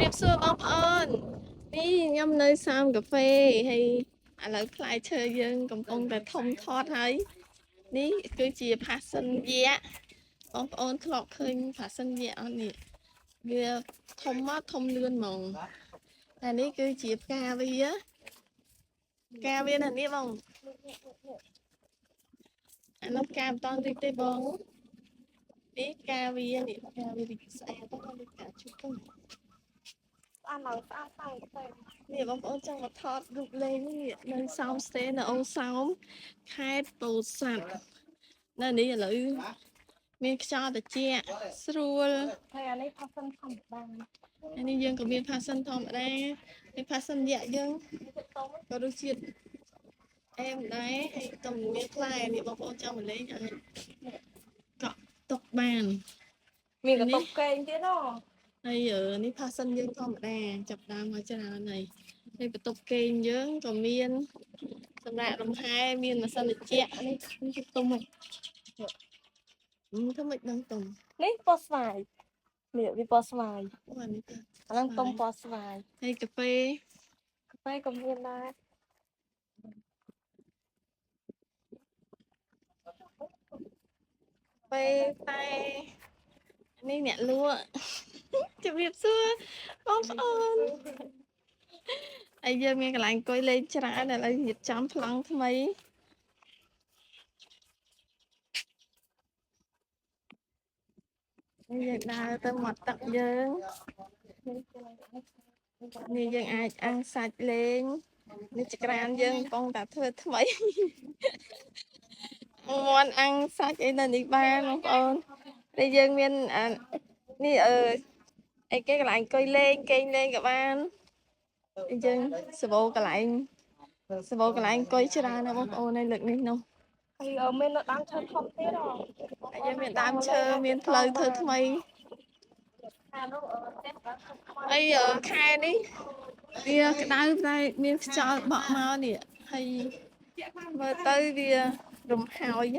บសួរបងប្អូននេះខ្ញុំនៅសើមកាហ្វេហើយឥឡូវផ្លែឈើយើងកំពុងតែធំធាត់ហើយនេះគឺជាផាសសិនយៈបងប្អូនធ្លាប់ឃើញផាសសិនយៈអត់នេះវាធំមកធំលឿនហ្មងតែនេះគឺជាផ្កាវានៅនេះបងអានោះផ្កាមិនតន់រីកទេបងនេះផ្កាវានេះផ្កាវារីកស្អាតទៅនេះផ្កាឈូកទៅស្អាតឡើងស្អាតទៅនេះបងប្អូនចង់មកថតរូបលេងនេះនៅសោមស្ទេនៅអូសោមខេត្តពោធិ៍សាត់នៅនេះឥឡូវមានខ្យល់ត្រជាក់ស្រួលហើយអានេះផាសសិនធម្មតាអានេះយើងក៏មានផាសសិនធម្មតាហើយផាសសិនយៈយើងក៏រសជាតិអែមដែរហើយក៏មានផ្លែនេះបងប្អូនចង់មកលេងអាចកក់ទុកបានមានកតុកកេងទៀតហ៎ហើយនេះផាសសិនយើងធម្មតាចាប់ដើមមកច្រើនហើយបន្ទប់គេងយើងក៏មានសម្រាប់លំហែមានម៉ាស៊ីនត្រជាក់នេះគឺទុំហ្នឹងធ្វើមិនដឹងទុំនេះពណ៌ស្វាយនេះវាពណ៌ស្វាយអានេះអាហ្នឹងទុំពណ៌ស្វាយហើយកាហ្វេក៏មានដែរពេលតែនេះអ្នកលក់ជំរាបសួរបងប្អូនហើយយើងមានកន្លែងអង្គុយលេងច្រើនឥឡូវរៀបចំប្លង់ថ្មីយើងដើរទៅមាត់ទឹកយើងនេះយើងអាចអាំងសាច់លេងនេះចក្រានយើងកំពុងតែធ្វើថ្មីមាន់អាំងសាច់អីនៅនេះបានបងប្អូនហើយយើងមាននេះអីគេកន្លែងអង្គុយលេងគេងលេងក៏បានយើងសបោកន្លែងអង្គុយច្រើនណាបងប្អូនហើយលើកនេះនោះហើយមានដើមឈើធំទៀតហើយយើងមានដើមឈើមានផ្លូវធ្វើថ្មីហើយខែនេះវាក្តៅតែមានខ្យល់បក់មកនេះហើយមើលទៅវារំហើយ